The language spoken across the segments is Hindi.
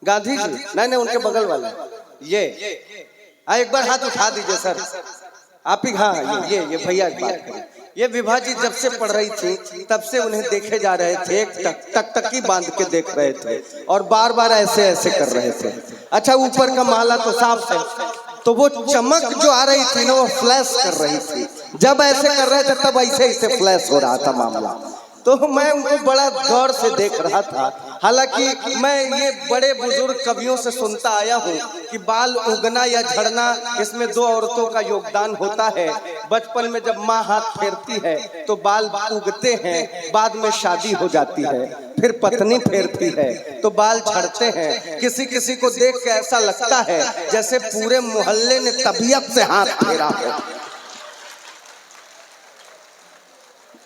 गांधी जी नहीं, उनके बगल वाला ये। एक बार हाथ उठा दीजिए सर, आप ही। हाँ ये भैया की बात करें। ये विभा जी जब से पढ़ रही थी तब से उन्हें देखे जा रहे थे, एक टकटकी बांध के देख रहे थे और बार बार ऐसे ऐसे कर रहे थे। अच्छा, ऊपर का माला तो साफ है, तो वो चमक जो आ रही थी ना वो फ्लैश कर रही थी। जब ऐसे कर रहे थे तब ऐसे ऐसे फ्लैश हो रहा था मामला। तो मैं उनको बड़ा गौर से देख रहा था। हालांकि मैं ये बड़े बुजुर्ग कवियों से सुनता आया हूँ कि बाल उगना या झड़ना इसमें दो औरतों का योगदान होता है। बचपन में जब माँ हाथ फेरती है तो बाल उगते हैं, बाद में शादी हो जाती है, फिर पत्नी फेरती है तो बाल झड़ते हैं। किसी किसी को देख के ऐसा लगता है जैसे पूरे मोहल्ले ने तबीयत से हाथ फेरा हो।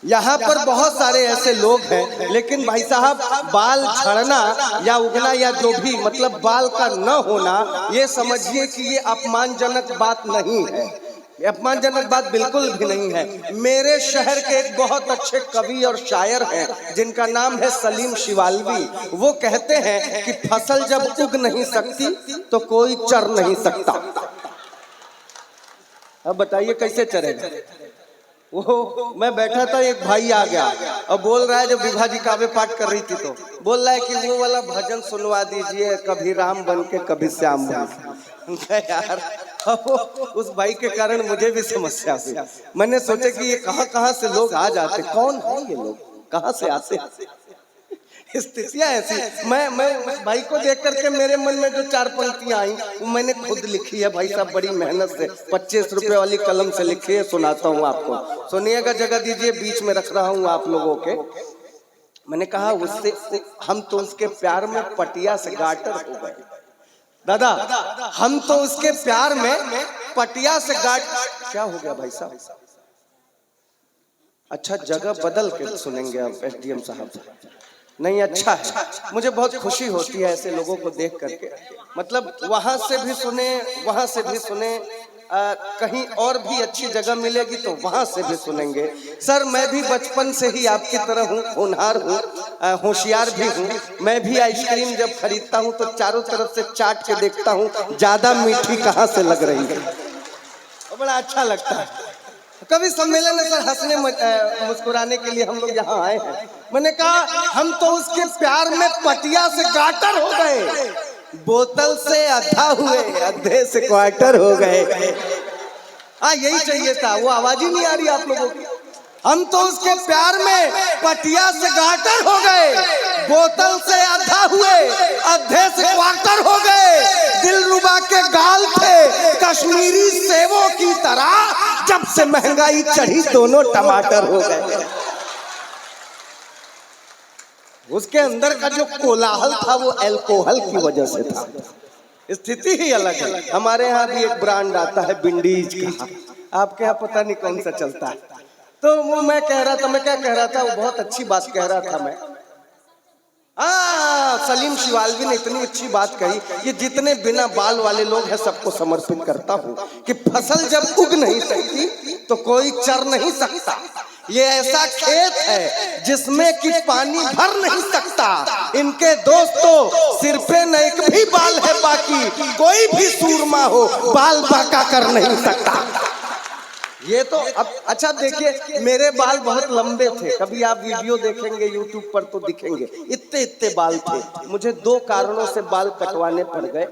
यहाँ पर बहुत सारे ऐसे लोग हैं, लेकिन भाई साहब बाल झड़ना या उगना या जो भी मतलब बाल का न होना, ये समझिए कि ये अपमानजनक बात नहीं है। अपमानजनक बात बिल्कुल भी नहीं है। मेरे शहर के एक बहुत अच्छे कवि और शायर हैं जिनका नाम है सलीम शिवालवी। वो कहते हैं कि फसल जब उग नहीं सकती तो कोई चर नहीं सकता। अब बताइए कैसे चरेगा? वो मैं बैठा था, एक भाई आ गया और बोल रहा है, जब विभा जी काव्य पाठ कर रही थी तो बोल रहा है कि वो वाला भजन सुनवा दीजिए, कभी राम बन के कभी श्याम बन के। यार उस भाई के कारण मुझे भी समस्या हुई। मैंने सोचा कि ये कहाँ से लोग आ जाते, कौन है ये लोग, कहाँ से आते। स्थितियां ऐसी। मैं उस भाई को देख करके मेरे मन में जो चार पंक्तियां आई वो मैंने खुद लिखी है भाई साहब, बड़ी मेहनत से 25 रुपए वाली कलम से लिखी है। सुनाता हूँ आपको, सुनिएगा, जगह दीजिए, बीच में रख रहा हूँ आप लोगों के। मैंने कहा उससे हम तो उसके प्यार में पटिया से गाटर हो गए दादा, हम तो उसके प्यार में पटिया से क्या हो गया भाई साहब? अच्छा, जगह बदल के सुनेंगे अब एसडीएम साहब। नहीं, अच्छा है, मुझे बहुत खुशी होती है ऐसे लोगों को देख करके। मतलब वहां से भी सुने, वहां से भी सुने, कहीं और भी अच्छी जगह मिलेगी तो वहां से भी सुनेंगे। सर मैं भी बचपन से ही आपकी तरह हूँ, होनहार हूँ, होशियार भी हूँ। मैं भी आइसक्रीम जब खरीदता हूँ तो चारों तरफ से चाट के देखता हूँ ज्यादा मीठी कहाँ से लग रही है, बड़ा अच्छा लगता है। कवि सम्मेलन में सर हंसने मुस्कुराने के लिए हम लोग यहाँ आए हैं। मैंने कहा हम तो उसके प्यार में पटिया से गाटर हो गए, बोतल से अधा हुए, अधे से क्वार्टर हो गए। यही चाहिए था, वो आवाज ही नहीं आ रही आप लोगों की। हम तो उसके प्यार में पटिया से गाटर हो गए, बोतल से अधा हुए, अधे से क्वार्टर हो गए। दिलरुबा के गाल थे कश्मीरी सेवों की तरह, जब से महंगाई चढ़ी दोनों टमाटर हो गए। उसके अंदर का जो कोलाहल था वो अल्कोहल की वजह से था। स्थिति ही अलग है। हमारे यहाँ भी एक ब्रांड आता है विंडीज का, आपके यहाँ पता नहीं कौन सा चलता है। तो वो मैं कह रहा था, मैं क्या कह रहा था, वो बहुत अच्छी बात कह रहा था मैं। सलीम शिवालवी ने इतनी अच्छी बात कही, ये जितने बिना बाल वाले लोग हैं सबको समर्पित करता हूँ कि फसल जब उग नहीं सकती तो कोई चर नहीं सकता। ये ऐसा खेत है जिसमें कि पानी भर नहीं सकता। इनके दोस्तों सिर पे न एक भी बाल है बाकी, कोई भी सूरमा हो बाल बाका कर नहीं सकता। ये तो अब अच्छा देखिए, मेरे बाल बहुत लंबे थे, कभी आप वीडियो देखेंगे यूट्यूब पर तो दिखेंगे, इतने इतने बाल थे। मुझे 2 कारणों से बाल कटवाने पड़ गए।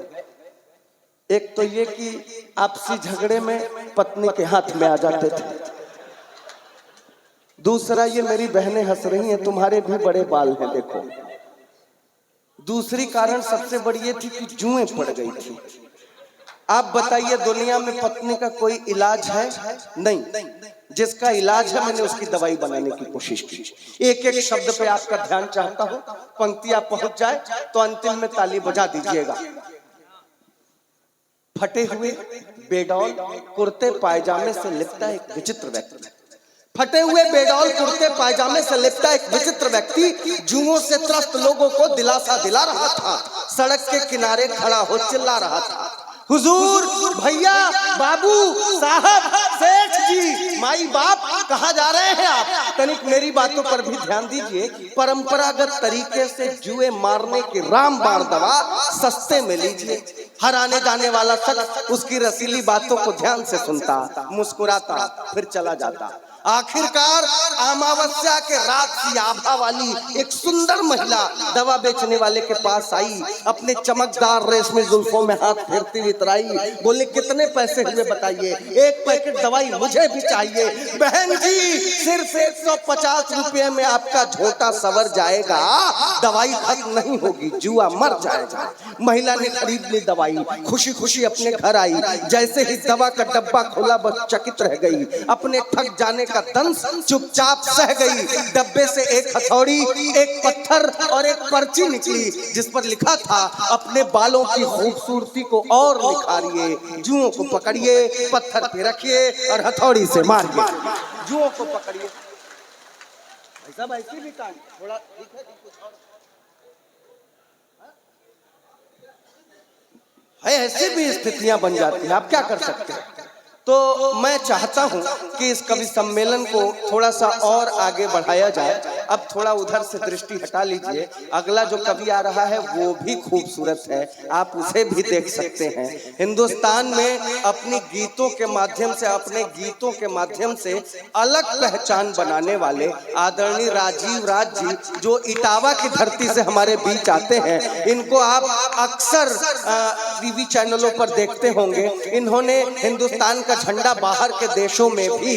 एक तो ये कि आपसी झगड़े में पत्नी के हाथ में आ जाते थे, दूसरा ये मेरी बहनें हंस रही हैं, तुम्हारे भी बड़े बाल हैं देखो। दूसरी कारण सबसे बड़ी ये थी कि जुएं पड़ गई थी। आप बताइए दुनिया में पत्नी का कोई इलाज है? नहीं। जिसका इलाज है मैंने उसकी दवाई बनाने की कोशिश की। एक एक शब्द पे आपका ध्यान चाहता हूं, पंक्तियां पहुंच जाए तो अंतिम में ताली बजा दीजिएगा। फटे हुए बेडौल कुर्ते पायजामे से लिपटा एक विचित्र व्यक्ति, फटे हुए बेडौल कुर्ते पायजामे से लिपटा एक विचित्र व्यक्ति जुओं से त्रस्त लोगों को दिलासा दिला रहा था। सड़क के किनारे खड़ा हो चिल्ला रहा था, हुजूर, भैया, बाबू, साहब, सेठ जी, माई बाप, कहाँ जा रहे हैं आप? तनिक मेरी बातों पर भी ध्यान दीजिए। परंपरागत तरीके से जुए मारने की रामबाण दवा सस्ते में लीजिए। हर आने जाने वाला शख्स उसकी रसीली बातों को ध्यान से सुनता, मुस्कुराता, फिर चला जाता। आखिरकार अमावस्या के रात की आभा वाली एक सुंदर महिला दवा बेचने वाले के पास आई। अपने चमकदार रेशमी जुल्फों में हाथ फेरती हुई इतराई, बोले कितने पैसे हुए बताइए, एक पैकेट दवाई मुझे भी चाहिए। बहन जी, सिर्फ 150 रुपये में आपका झोटा सवर जाएगा, दवाई खत्म नहीं होगी, जुआ मर जाएगा। महिला ने खरीद ली दवाई, खुशी खुशी अपने घर आई। जैसे ही दवा का डब्बा खोला, बस चकित रह गई। अपने थक जाने का दंश चुपचाप सह गई। डब्बे से एक हथौड़ी, एक पत्थर और एक पर्ची निकली, जिस पर लिखा था, अपने बालों की खूबसूरती को और निखारिए, जुओं को पकड़िए, पत्थर पे रखिए और हथौड़ी से मारिए। जुओं को पकड़िए। ऐसा ऐसी भी काम थोड़ा है, ऐसी भी स्थितियां बन जाती है, आप क्या कर सकते हैं। तो मैं चाहता हूं कि इस कवि सम्मेलन को थोड़ा सा और आगे बढ़ाया जाए। अब थोड़ा उधर से दृष्टि हटा लीजिए। अगला जो कवि आ रहा है वो भी खूबसूरत है, आप उसे भी देख सकते हैं। हिंदुस्तान में अपनी गीतों के माध्यम से, अपने गीतों के माध्यम से अलग पहचान बनाने वाले आदरणीय राजीव राज जी, जो इटावा की धरती से हमारे बीच आते हैं, इनको आप अक्सर टीवी चैनलों पर देखते होंगे। इन्होंने हिंदुस्तान का झंडा बाहर के देशों में भी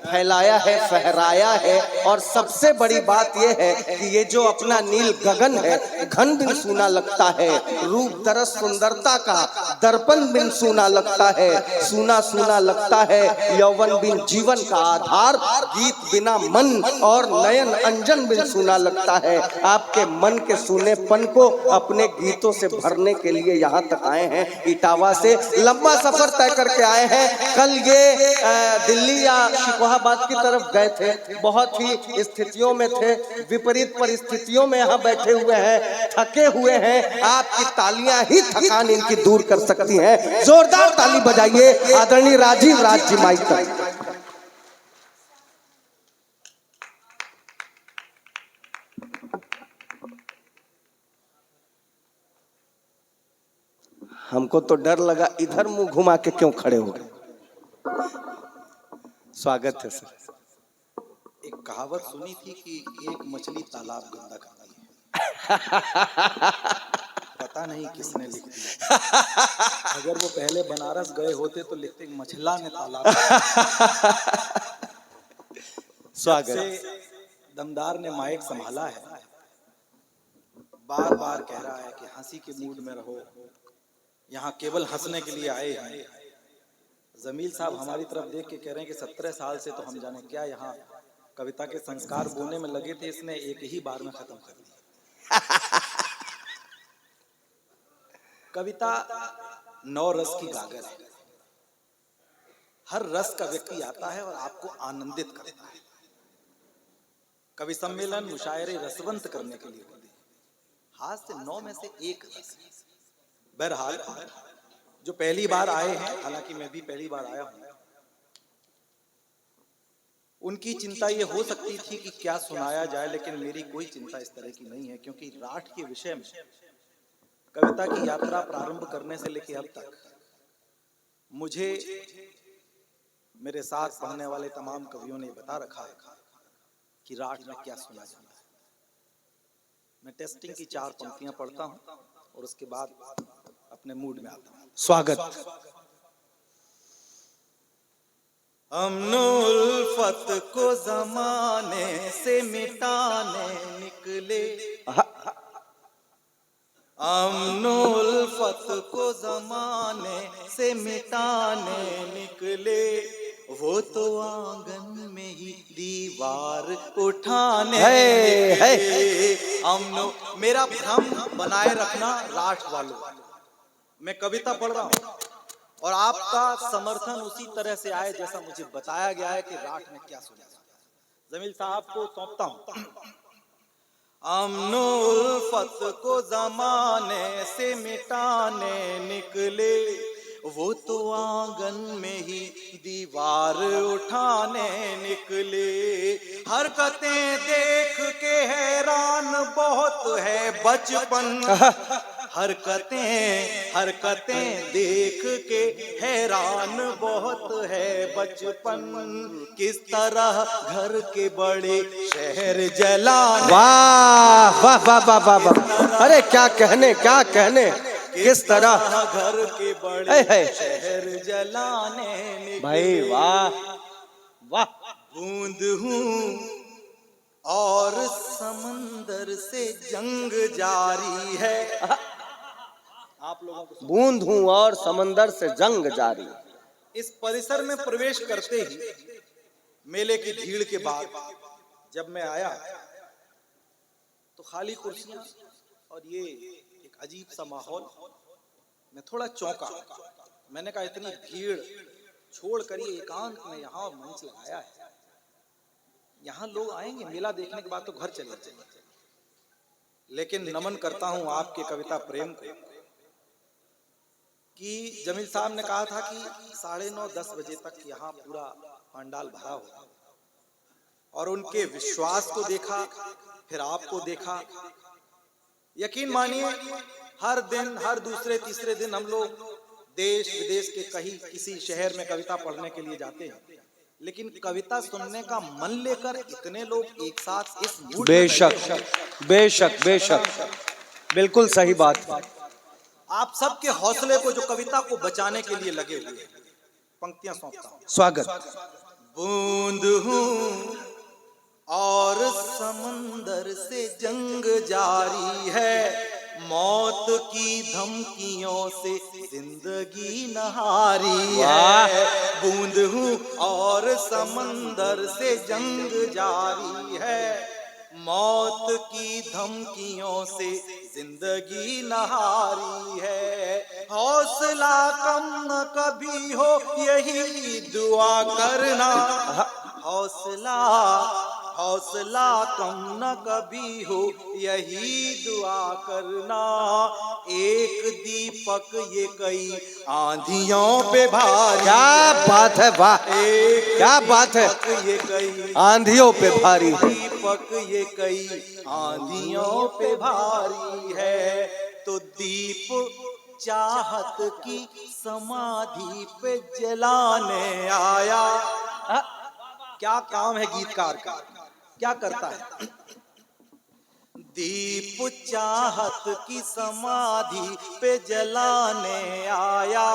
फैलाया है, फहराया है। और सबसे बड़ी बात यह है कि ये जो अपना नील गगन है, घन बिन सूना लगता है, रूप दरस सुंदरता का दर्पण बिन सूना लगता है, सूना सूना लगता है यौवन बिन जीवन का आधार, गीत बिना मन और नयन अंजन बिन सूना लगता है। आपके मन के सूनेपन को अपने गीतों से भरने के लिए यहाँ तक आए हैं। इटावा से लंबा सफर तय करके आए हैं। कल ये दिल्ली या शिकोहाबाद की तरफ गए थे, बहुत ही स्थितियों में थे, विपरीत परिस्थितियों में यहाँ बैठे हुए हैं, थके हुए हैं। आपकी तालियां ही थकान इनकी दूर कर सकती हैं। जोरदार ताली बजाइए आदरणीय राजीव राज जी माइक तक। हमको तो डर लगा, इधर मुंह घुमा के क्यों खड़े हो गए। स्वागत है सर। एक कहावत सुनी थी कि एक मछली तालाब गंदा करती है। पता नहीं किसने लिख दिया। अगर वो पहले बनारस गए होते तो लिखते मछला ने तालाब। स्वागत से दमदार ने माइक संभाला है, बार बार कह रहा है कि हंसी के मूड में रहो, यहाँ केवल हंसने के लिए आए हैं। जमील साहब हमारी तरफ देख के कह रहे हैं कि 17 साल से तो हम जाने क्या यहाँ कविता के संस्कार बोने में लगे थे, इसने एक ही बार में खत्म कर दिया। कविता 9 रस की गागर है। हर रस का व्यक्ति आता है और आपको आनंदित करता है। कवि सम्मेलन मुशायरे रसवंत करने के लिए होते हैं। हाथ से 9 में से एक रस। बहरहाल जो पहली बार आए हैं, हालांकि मैं भी पहली बार आया हूं, उनकी चिंता ये हो सकती थी कि क्या सुनाया जाए, लेकिन मेरी कोई चिंता इस तरह की नहीं है, क्योंकि राठ के विषय में कविता की यात्रा प्रारंभ करने से लेकर अब तक मुझे मेरे साथ पढ़ने वाले तमाम कवियों ने बता रखा है कि राठ में क्या सुना जाता है। मैं टेस्टिंग की 4 पंक्तियां पढ़ता हूं और उसके बाद अपने मूड में आता हूं। स्वागत। अमन उल्फत को जमाने से मिटाने निकले, अमन उल्फत को जमाने से मिटाने निकले, वो तो आंगन में ही दीवार उठाने निकले। अमन, मेरा भ्रम बनाए रखना राठ वालों। मैं कविता पढ़ रहा हूं और आपका समर्थन उसी तरह से आए जैसा मुझे बताया गया है कि राठ में क्या सुना जाता है। जमील साहब को सौंपता हूं। अमन उल्फत को जमाने से मिटाने निकले, वो तो आंगन में ही दीवार उठाने निकले। हरकतें देख के हैरान बहुत है बचपन, हरकतें देख के हैरान बहुत है बचपन। किस तरह घर के बड़े शहर जलाने, वाह वाह वाह वाह वाह वाह, अरे क्या कहने किस तरह घर के बड़े शहर जलाने निकले। भाई वाह वाह। बूंद हूँ और समंदर से जंग जारी है। आप लोगों को बूंद हूँ और समंदर से जंग जारी। इस परिसर में प्रवेश करते ही मेले की भीड़ के बाद जब मैं आया तो खाली कुर्सियां और ये एक अजीब सा माहौल, मैं थोड़ा चौंका। मैंने कहा इतनी भीड़ छोड़ कर ये एकांत में यहाँ मंच लगाया है, यहाँ लोग आएंगे मेला देखने के बाद तो घर चले जाएंगे। लेकिन नमन करता हूं आपके कविता प्रेम को कि जमील साहब ने कहा था कि 9:30-10 बजे तक यहाँ पूरा पंडाल भरा होगा, और उनके विश्वास को देखा, फिर आपको देखा। यकीन मानिए हर दिन, हर दूसरे तीसरे दिन हम लोग देश विदेश के कहीं किसी शहर में कविता पढ़ने के लिए जाते हैं, लेकिन कविता सुनने का मन लेकर इतने लोग एक साथ इस मूड में बेशक बिल्कुल सही बात। आप सबके हौसले को, जो कविता को बचाने के लिए लगे हुए हैं, पंक्तियां सौंपता हूं। स्वागत। बूंद हूं और समंदर से जंग जारी है, मौत की धमकियों से जिंदगी नहारी है। बूंद हूँ और समंदर से जंग जारी है, मौत की धमकियों से जिंदगी नहारी है। हौसला कम न कभी हो यही दुआ करना, हौसला कम न कभी हो यही दुआ करना। एक दीपक ये कई आंधियों पे भारी, क्या बात है, वाह क्या बात है, ये कई आंधियों पे भारी, दीपक ये कई आंधियों पे भारी है। तो दीप चाहत की समाधि पे जलाने आया। क्या काम है गीतकार का, क्या करता है? दीप चाहत की समाधि पे जलाने आया,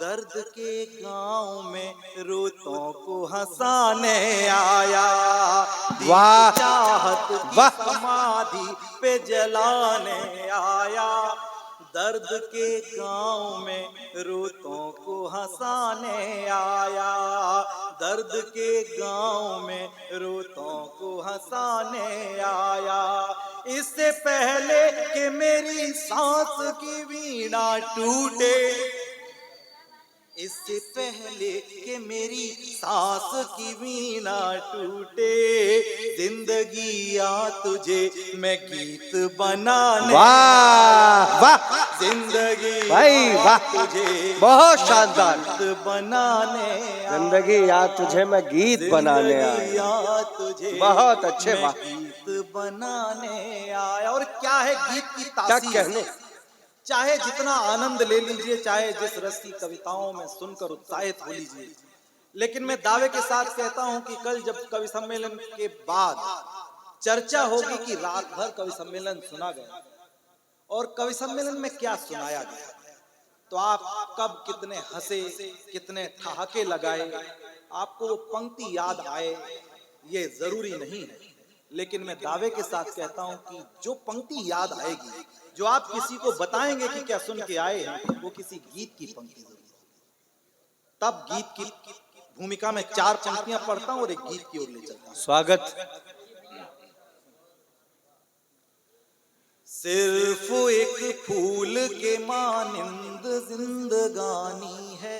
दर्द के गांव में रोतों को हंसाने आया। वाह चाहत की वाह, समाधि पे जलाने आया, दर्द के गांव में रोतों को हंसाने आया, दर्द के गांव में रोतों को हंसाने आया। इससे पहले कि मेरी सांस की वीणा टूटे, इससे पहले कि मेरी सांस की वीणा टूटे, जिंदगी आ तुझे मैं गीत बनाने, वाह वाह, जिंदगी भाई वाह, तुझे बहुत शानदार, गीत बनाने, जिंदगी याद तुझे मैं गीत बनाने आया, तुझे बहुत अच्छे, वाह गीत बनाने आया। और क्या है गीत की क्या तासीर, कहने। चाहे जितना आनंद ले लीजिए, चाहे जिस रस की कविताओं में सुनकर उत्साहित हो लीजिए, लेकिन मैं दावे के साथ कहता हूं कि कल जब कवि सम्मेलन के बाद चर्चा होगी कि रात भर कवि सम्मेलन सुना गया और कवि सम्मेलन में क्या सुनाया गया, तो आप कब कितने हंसे, कितने ठहाके लगाए, आपको वो पंक्ति याद आए, ये जरूरी नहीं है। लेकिन मैं दावे के साथ कहता हूं कि जो पंक्ति याद आएगी, जो आप किसी को बताएंगे कि क्या सुन के आए हैं, वो किसी गीत की पंक्ति जरूर होगी। तब गीत की भूमिका में 4 पंक्तियां पढ़ता हूं और एक गीत की ओर ले चलता हूं। स्वागत। सिर्फ एक फूल के मानिंद जिंदगानी है,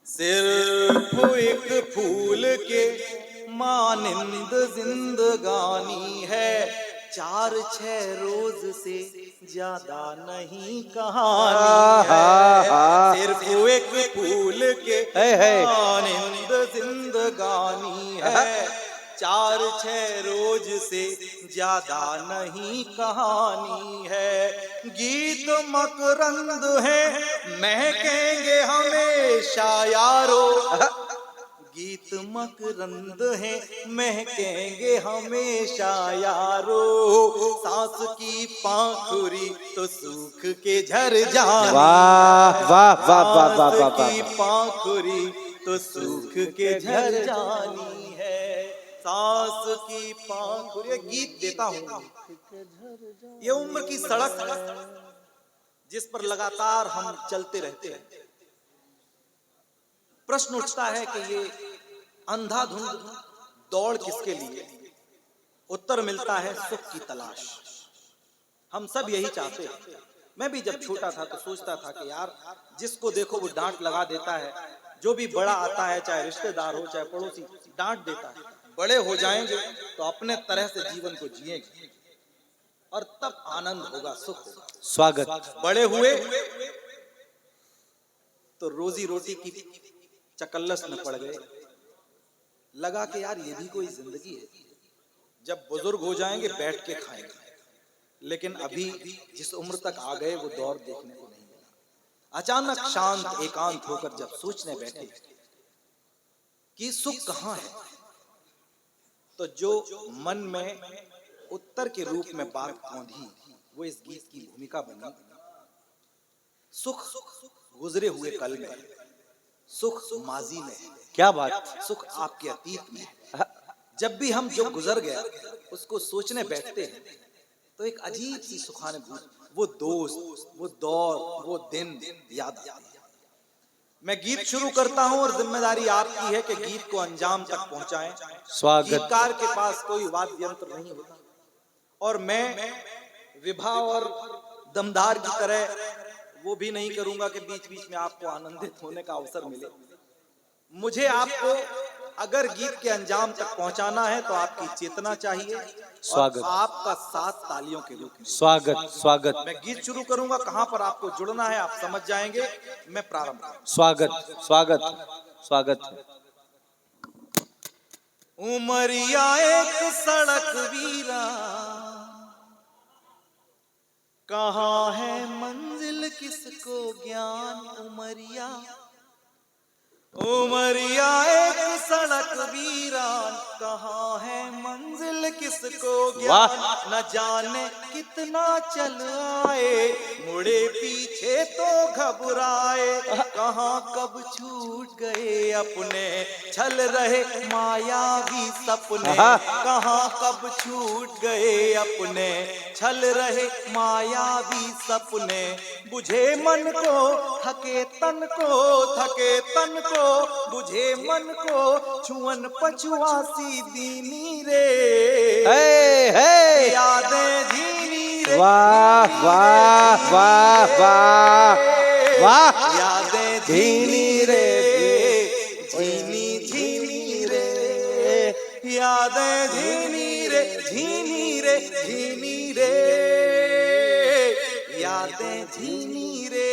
सिर्फ एक फूल के मानिंद जिंदगानी है, 4-6 रोज से ज्यादा नहीं कहानी है, सिर्फ एक फूल के मानिंद जिंदगानी है, 4-6 रोज से ज्यादा नहीं कहानी है। गीत मकरंद है, महकेंगे हमेशा यारो, गीत मकरंद है, महकेंगे हमेशा यारो, सांस की पाखुरी तो सूख के झर जानी, वाह वाह वाह वाह वाह वाह सांस की पाखुरी तो सूख के झर जानी है, सांस की पाखुरी। गीत देता हूँ, ये उम्र की सड़क जिस पर लगातार हम चलते रहते हैं। प्रश्न उठता है कि ये अंधाधुंध दौड़ किसके लिए? उत्तर मिलता है सुख की तलाश। हम सब यही चाहते हैं। मैं भी जब छोटा था तो सोचता था कि यार जिसको देखो वो डांट लगा देता है, जो भी बड़ा आता है, चाहे रिश्तेदार हो चाहे पड़ोसी, डांट देता है। बड़े हो जाएंगे तो अपने तरह से जीवन को जिएंगे और तब आनंद होगा, सुख होगा। स्वागत। बड़े हुए तो रोजी रोटी की चकल्लस में पड़ गए, लगा कि यार ये भी कोई जिंदगी है, जब बुजुर्ग हो जाएंगे बैठ के खाएंगे। लेकिन अभी जिस उम्र तक आ गए वो दौर देखने को नहीं मिला। अचानक शांत एकांत होकर जब सोचने बैठे कि सुख कहाँ है, तो जो मन में उत्तर के रूप में बात पौंधी वो इस गीत की भूमिका बनी। सुख गुजरे हुए कल में, सुख माजी में, क्या बात। सुख आपके अतीत में। जब भी हम जो गुजर गया उसको सोचने बैठते हैं तो एक अजीब सी सुखानुभूति, वो दोस्त, वो दौर, वो दिन याद आते हैं। मैं गीत शुरू करता हूं और जिम्मेदारी आपकी है कि गीत को अंजाम तक पहुंचाएं। स्वागत। गीतकार के पास कोई वाद्य यंत्र नहीं होता और मैं विभा और दमदार की तरह वो भी नहीं करूंगा कि बीच बीच में आपको आनंदित होने का अवसर मिले। मुझे आपको अगर गीत के अंजाम तक पहुंचाना है तो आपकी चेतना चाहिए, स्वागत। और आपका साथ तालियों के रूप में। स्वागत स्वागत। मैं गीत शुरू करूंगा, कहां पर आपको जुड़ना है आप समझ जाएंगे। मैं प्रारंभ करूंगा। स्वागत स्वागत स्वागत। उमरिया एक सड़क वीरा, कहाँ है मंजिल किसको ज्ञान। उमरिया उमरिया एक सड़क वीरान, कहाँ है मंजिल किसको ज्ञान। न जाने कितना चल आए, मुड़े पीछे तो घबराए। कहाँ कब छूट गए अपने छल रहे मायावी सपने। कहाँ कब छूट गए अपने छल रहे मायावी सपने। बुझे मन को थके तन को, थके तन को बुझे मन को। छुअन पछुआसी दीनी रे, हे हे। यादें झीनी रे। वाह वाह वाह वाह वाह। यादें झीनी रे, झीनी झीनी रे। यादें झीनी रे, झीनी रे, झीनी रे। यादें झीनी रे,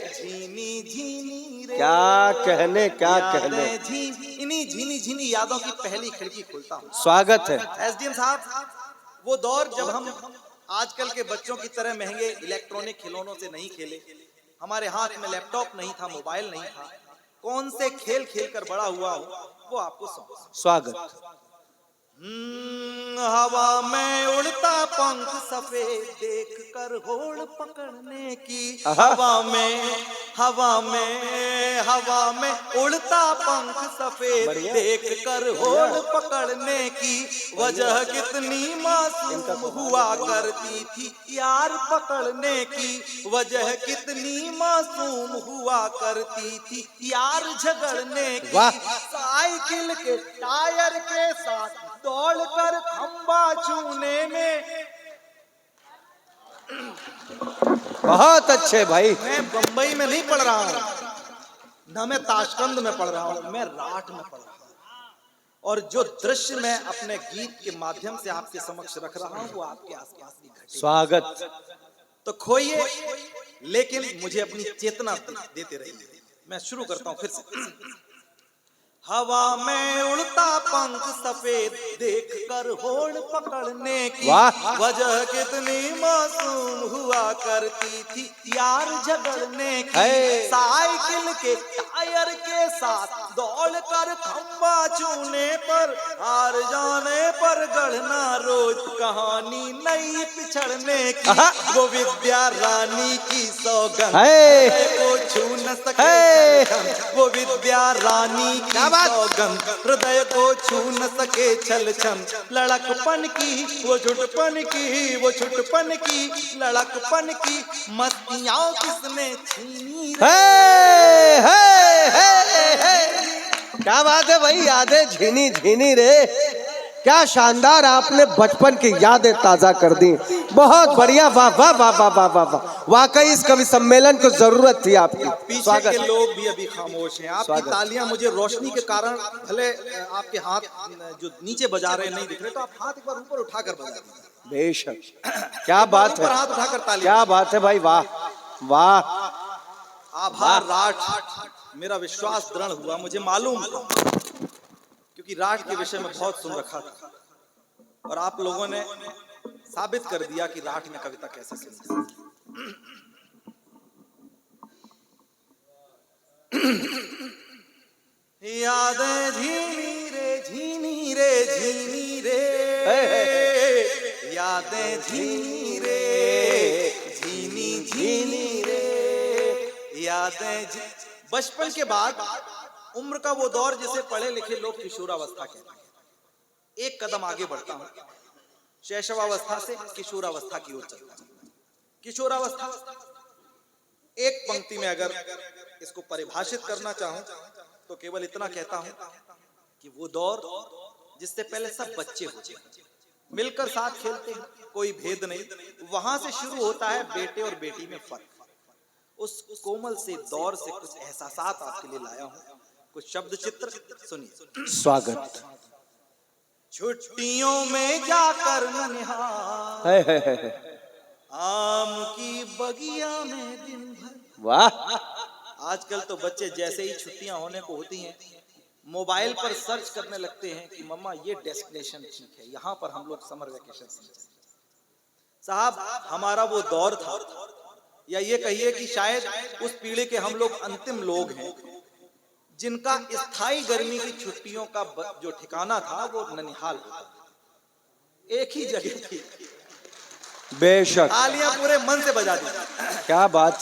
झीनी झीनी रे। क्या कहने क्या कहने। झीनी झीनी झीनी यादों की पहली खिड़की खोलता हूँ। स्वागत है। एसडीएम साहब, वो दौर जब हम आजकल के बच्चों की तरह महंगे इलेक्ट्रॉनिक खिलौनों से नहीं खेले, हमारे हाथ में लैपटॉप नहीं था, मोबाइल नहीं था, कौन से खेल खेल कर बड़ा हुआ हूँ वो आपको सौंपा। स्वागत। हवा में उड़ता पंख सफेद देख कर होड़ पकड़ने की। हवा में, हवा में, हवा में उड़ता पंख सफेद देख कर होड़ पकड़ने की। वजह कितनी मासूम हुआ करती थी यार पकड़ने की। वजह कितनी मासूम हुआ करती थी यार झगड़ने की। साइकिल के टायर के साथ दौड़कर खंबा छूने में। बहुत अच्छे भाई। मैं बंबई में नहीं पढ़ रहा हूँ, न मैं ताशकंद में पढ़ रहा हूँ, मैं राठ में पढ़ रहा हूँ। और जो दृश्य मैं अपने गीत के माध्यम से आपके समक्ष रख रहा हूं वो आपके आसपास ही घटे। स्वागत। तो खोइए लेकिन मुझे अपनी चेतना देते रहिए। मैं शुरू करता हूं फिर से। हवा में उड़ता पंख सफेद देख कर होड़ पकड़ने की वजह कितनी मासूम हुआ करती थी यार झगड़ने की। साइकिल के टायर के साथ दौड़ कर खंबा छूने पर हार जाने पर गढ़ना रोज कहानी नई पिछड़ने की। वो विद्या रानी की सौगंध को छू न सके, वो विद्या रानी की सौगंध हृदय को छू न सके छल छन। लड़कपन की वो झुटपन की, वो छुटपन की लड़कपन की मस्तियां किसने छीनी रे। क्या बात है भाई, यादें झीनी झीनी रे। क्या शानदार आपने बचपन की यादें ताजा कर दी। बहुत बढ़िया, वाह वाह वाह वाह वाह वाह वाह। वाकई इस कवि सम्मेलन को जरूरत थी आपकी। पीछे के लोग भी अभी खामोश हैं। आपकी तालियां मुझे रोशनी के कारण भले आपके हाथ जो नीचे बजा रहे नहीं दिख रहे, तो आप हाथ एक बार ऊपर उठाकर बजा दीजिए। बेशक, क्या बात है, हाथ उठाकर ताली। क्या बात है भाई, वाह वाह। आभार राठ। मेरा विश्वास दृढ़ हुआ, मुझे मालूम था क्योंकि राठ के विषय में बहुत सुन रखा था और आप लोगों ने साबित कर दिया कि राठ में कविता कैसे सुनी। यादें झीनी रे झीनी रे झीनी रे, यादें झीनी रे झीनी झीनी रे, यादें। बचपन के बाद उम्र का वो दौर जिसे पढ़े लिखे लोग किशोरावस्था कहते हैं। एक कदम आगे बढ़ता हूं, शैशवावस्था से किशोरावस्था की ओर चलता हूं। किशोरावस्था एक पंक्ति में अगर इसको परिभाषित करना चाहूं तो केवल इतना कहता हूं कि वो दौर जिससे पहले सब बच्चे होते हैं, मिलकर साथ खेलते हैं, कोई भेद नहीं। वहां से शुरू होता है बेटे और बेटी में फर्क। उस कोमल से दौर से कुछ एहसासात आपके लिए लाया हूं, कुछ शब्द चित्र सुनिए। स्वागत। छुट्टियों में जाकर ननिहाल आम की बगिया में दिन भर। वाह। आजकल तो बच्चे जैसे ही छुट्टियां होने को होती हैं मोबाइल पर सर्च करने लगते हैं कि मम्मा ये डेस्टिनेशन ठीक है, यहाँ पर हम लोग समर वेकेशन। साहब हमारा वो दौर था, या ये कहिए कि शायद उस पीढ़ी के हम लोग अंतिम लोग हैं जिनका स्थायी गर्मी की छुट्टियों का जो ठिकाना था वो ननिहाल होता, एक ही जगह थी। बेशक, तालियां पूरे मन से बजा दी। क्या बात,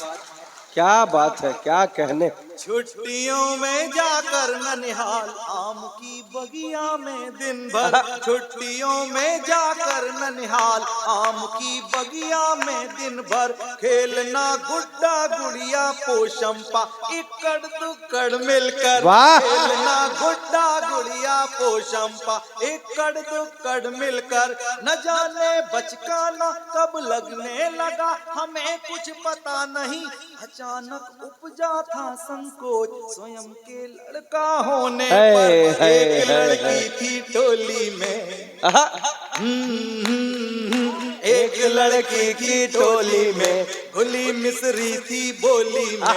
क्या बात है, क्या कहने। छुट्टियों में जाकर ननिहाल आम की बगिया में दिन भर। छुट्टियों में जाकर ननिहाल आम की बगिया में दिन भर। खेलना गुड्डा गुड़िया पोशंपा इकड़ दुक्कड़ मिलकर। खेलना गुड्डा गुड़िया पोशंपा इकड़ दुक्कड़ मिलकर। न जाने बचकाना कब लगने लगा हमें कुछ पता नहीं। अचानक उपजा था संकोच स्वयं के लड़का होने पर। एक लड़की थी टोली में, एक लड़की की टोली में घुली मिसरी थी बोली में।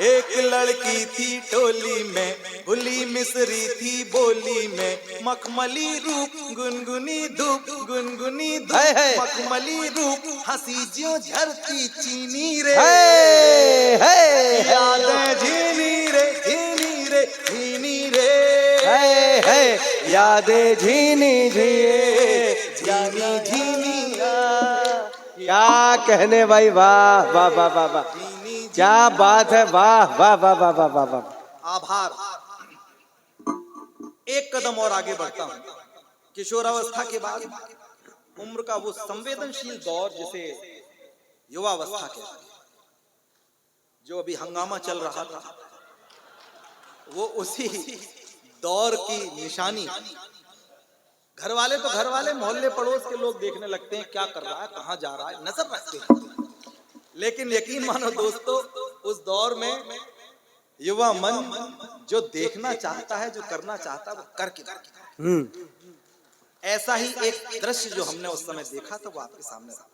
एक लड़की थी टोली में घुली मिसरी थी बोली में। मखमली रूप गुनगुनी धूप, गुनगुनी धूप मखमली रूप, हंसी ज्यों झरती चीनी रे। यादें झीनी रे झीनी रे झीनी रे, यादें झीनी झीनी झीनी। क्या कहने भाई, वाह वाह वाह वाह वाह, क्या बात है, वाह वाह वाह वाह वाह वाह वाह। आभार। एक कदम और आगे बढ़ता हूं। किशोरावस्था के बाद उम्र का वो संवेदनशील दौर जिसे युवावस्था कहते हैं, जो अभी हंगामा चल रहा था, वो उसी दौर की निशानी। घर वाले तो घर वाले, मोहल्ले पड़ोस के लोग देखने लगते हैं क्या कर रहा है, कहां जा रहा है, नजर रखते हैं। लेकिन यकीन मानो दोस्तों, उस दौर में युवा मन जो देखना चाहता है, जो करना चाहता है, वो करके ऐसा ही एक दृश्य जो हमने उस समय देखा था वो आपके सामने रखा।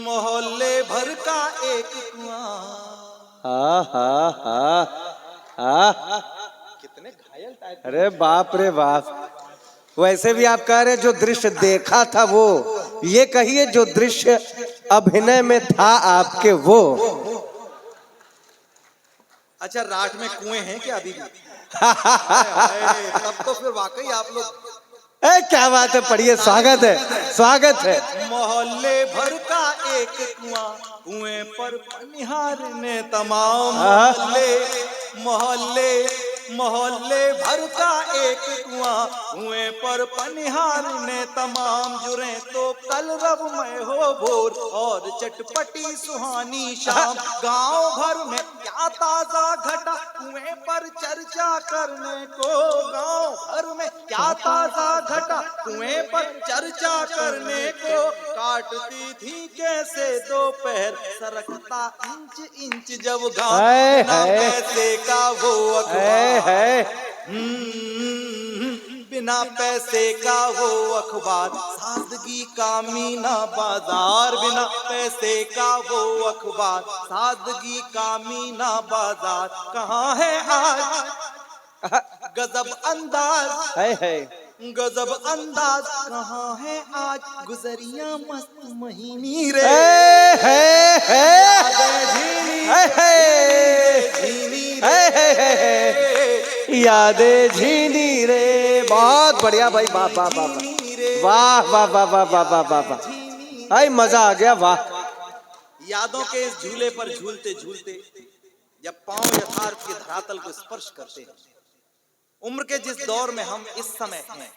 मोहल्ले भर का एक कुआं। कितने घायल टाइप। अरे बाप रे बाप, वैसे भी आप कह रहे जो दृश्य देखा था वो, ये कहिए जो दृश्य अभिनय में था आपके वो। अच्छा, राठ में कुएं हैं क्या अभी भी? तब तो फिर वाकई आप लोग। क्या बात है, पढ़िए, स्वागत है, स्वागत है। मोहल्ले भर का एक कुआं, कुएं पर पनिहारने तमाम। मोहल्ले मोहल्ले भर का एक कुआं, कुएं पर पनिहारने तमाम। जुरे तो कल रबमय हो भोर और चटपटी सुहानी शाम। गांव भर में क्या ताजा घटा कुएं पर चर्चा करने को। गांव भर में क्या ताजा घटा कुएं पर चर्चा करने को। काटती थी कैसे दोपहर सरकता इंच इंच जब घाम। बिना पैसे का वो अखबार, बिना पैसे का वो अखबार, सादगी का मीना बाजार। बिना पैसे का वो अखबार, सादगी का मीना बाजार। कहाँ है आज गजब अंदाज, गजब अंदाज कहाँ है आज। गुजरिया मस्त महीनी रे, यादें झीनी रे। बहुत बढ़िया भाई, वाह वाह वाह वाह वाह वाह वाह वाह वाह वाह वाह, भाई मजा आ गया, वाह। यादों के इस झूले पर झूलते झूलते जब पांव यथार्थ के धरातल को स्पर्श करते हैं, उम्र के जिस दौर में हम इस समय हैं,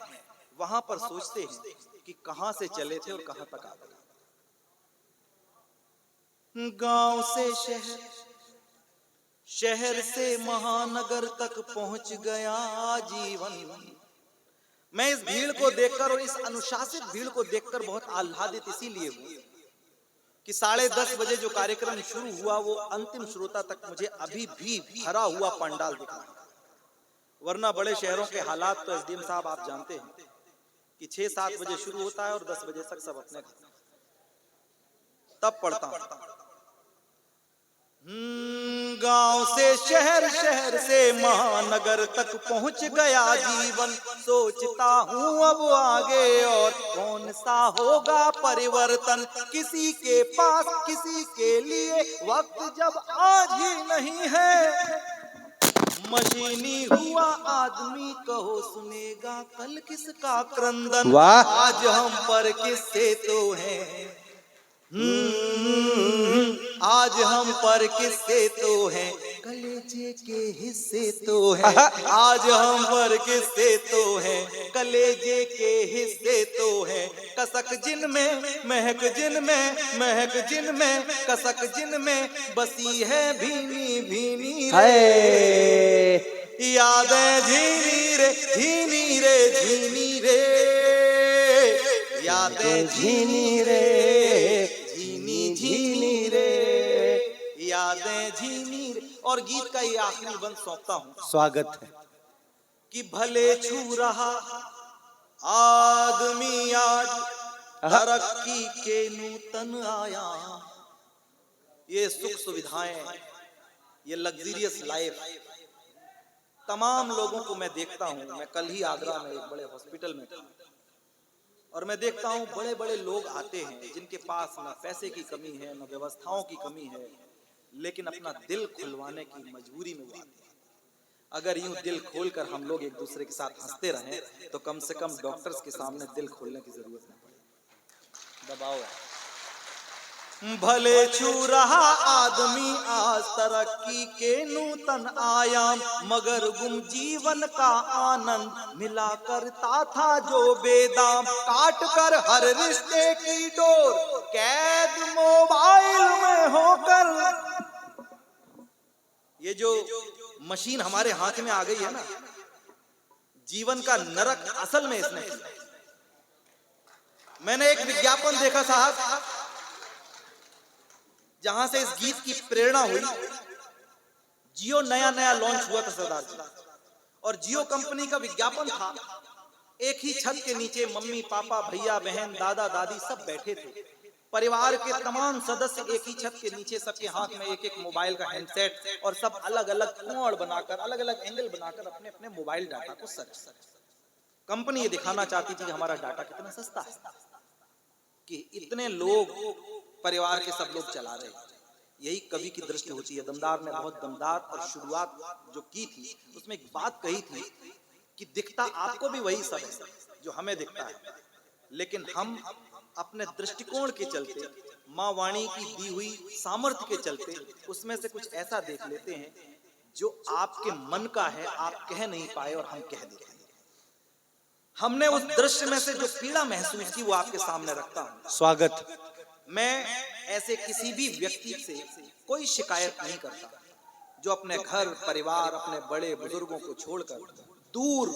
वहां पर सोचते हैं कि कहां से चले थे और कहां तक आ गए। गांव से शहर, शहर से महानगर तक पहुंच गया जीवन। मैं इस भीड़ को देखकर और इस अनुशासित भीड़ को देखकर बहुत आह्लादित इसीलिए हूं कि 10:30 बजे जो कार्यक्रम शुरू हुआ वो अंतिम श्रोता तक मुझे अभी भी भरा हुआ पंडाल दिख रहा है। वरना बड़े शहरों के हालात तो एसडीएम साहब आप जानते हैं कि 6-7 बजे शुरू होता है और 10 बजे तक सब अपने घर तब पढ़ता हूं। गांव से शहर, शहर से महानगर तक पहुंच गया जीवन। सोचता हूँ अब आगे और कौन सा होगा परिवर्तन। किसी के पास किसी के लिए वक्त जब आज ही नहीं है। मशीनी हुआ आदमी कहो सुनेगा कल किसका क्रंदन। आज हम पर किससे तो हैं, आज हम पर किससे तो हैं, कलेजे के हिस्से तो हैं। आज हम पर किससे तो हैं, कलेजे के हिस्से तो हैं। कसक जिनमें महक जिनमें, महक जिनमें कसक जिनमें बसी है भीनी भीनी रे। यादें झीनी रे, झीनी रे, झीनी रे। यादें झीनी रे, झीनी रे, यादें झीनी रे। और गीत का ये आखिरी बंद सौंपता हूं, स्वागत है। कि भले छू रहा आदमी आज तरक्की के नूतन आयाम। ये सुख सुविधाएं, ये लग्जरियस लाइफ तमाम लोगों को मैं देखता हूं। मैं कल ही आगरा में एक बड़े हॉस्पिटल में था और मैं देखता हूँ बड़े बड़े लोग आते हैं जिनके पास न पैसे की कमी है, न व्यवस्थाओं की कमी है, लेकिन अपना दिल खुलवाने की मजबूरी में वो आते हैं। अगर यूं दिल खोलकर हम लोग एक दूसरे के साथ हंसते रहें तो कम से कम डॉक्टर्स के सामने दिल खोलने की जरूरत नहीं पड़ेगी। दबाव है। भले छू रहा आदमी आज तरक्की के नूतन आयाम, मगर गुम जीवन का आनंद मिला करता था जो बेदाम। काट कर हर रिश्ते की डोर कैद मोबाइल में होकर। ये जो मशीन हमारे हाथ में आ गई है ना, जीवन का नरक असल में इसने किया। मैंने एक विज्ञापन देखा साहब, जहां से इस गीत की प्रेरणा हुई। जियो नया नया लॉन्च हुआ था सरदार जी, और जियो कंपनी का विज्ञापन था। एक ही छत के नीचे मम्मी पापा भैया बहन दादा दादी सब बैठे थे। परिवार के तमाम सदस्य एक ही छत के नीचे, सबके हाथ में एक एक मोबाइल का हैंडसेट और सब अलग अलग कोण बनाकर, अलग अलग एंगल बनाकर अपने अपने मोबाइल डाटा को सर्च। कंपनी ये दिखाना चाहती थी कि हमारा डाटा कितना सस्ता है, कि इतने लोग परिवार के सब लोग चला रहे हैं। यही कवि की दृष्टि होती है। दमदार ने बहुत दमदार और शुरुआत जो की थी उसमें एक बात कही थी कि दिखता आपको भी वही सब है जो हमें दिखता है, लेकिन हम अपने दृष्टिकोण के चलते, माँ वाणी की दी हुई सामर्थ्य के चलते उसमें से कुछ ऐसा देख लेते हैं जो आपके मन का है, आप कह नहीं पाए और हम कह देते हैं। हमने उस दृश्य में से जो पीड़ा महसूस की वो आपके सामने रखता हूं। स्वागत। मैं ऐसे किसी भी व्यक्ति से कोई शिकायत नहीं करता जो अपने घर परिवार, अपने बड़े बुजुर्गों को छोड़कर दूर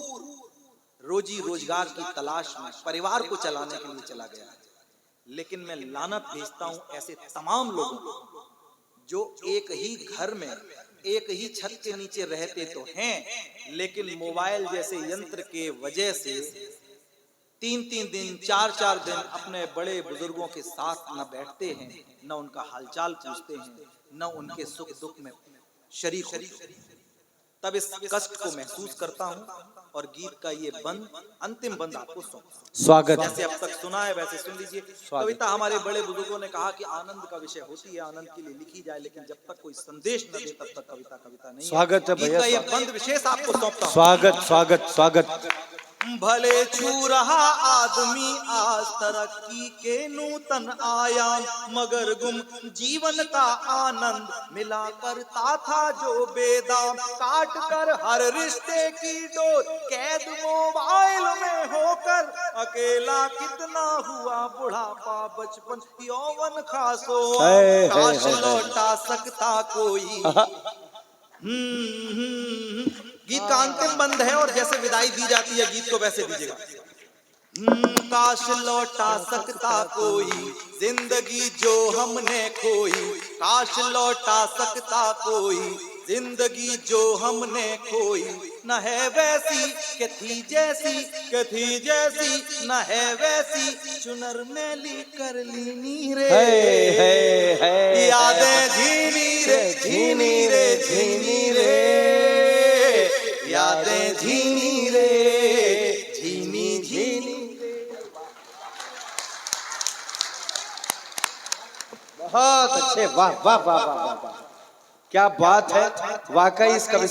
रोजी रोजगार की तलाश में परिवार को चलाने के लिए चला गया है। लेकिन मैं लानत भेजता हूं ऐसे तमाम लोगों को जो एक ही घर में एक ही छत के नीचे रहते तो हैं, लेकिन मोबाइल जैसे यंत्र के वजह से 3-3 दिन 4-4 दिन अपने बड़े बुजुर्गों के साथ न बैठते हैं, न उनका हालचाल पूछते हैं, न उनके सुख दुख में शरीक होते हैं। तब इस कष्ट को महसूस करता हूं और गीत का ये बंद, अंतिम बंद आपको सौंपता हूं। स्वागत। जैसे अब तक सुना है वैसे सुन लीजिए। कविता हमारे बड़े बुजुर्गों ने कहा कि आनंद का विषय होती है, आनंद के लिए लिखी जाए, लेकिन जब तक कोई संदेश न दे तब तक कविता कविता नहीं है। स्वागत है गीत भैया, का ये बंद विशेष आपको सौंपता हूं। स्वागत स्वागत स्वागत। भले छू रहा आदमी आज तरक्की के नूतन आयाम, मगर गुम जीवन का आनंद मिला करता था जो बेदाम। काट कर हर रिश्ते की डोर कैद मोबाइल में होकर, अकेला कितना हुआ बुढ़ापा बचपन यौवन खासो। काश लौटा सकता कोई। गीत का अंतिम बंद है और जैसे विदाई दी जाती है गीत को वैसे दीजिएगा। काश लौटा सकता कोई जिंदगी जो हमने खोई, काश लौटा सकता कोई जिंदगी जो हमने खोई। न है वैसी कि थी जैसी, कि थी जैसी न है वैसी, चुनर मैली कर लीनी रे। यादें झीनी रे झीनी रे झीनी रे, यादें झीनी रे झीनी झीनी। बहुत अच्छे, वाह वाह वाह वाह वाह, क्या बात है वाकई इस कवि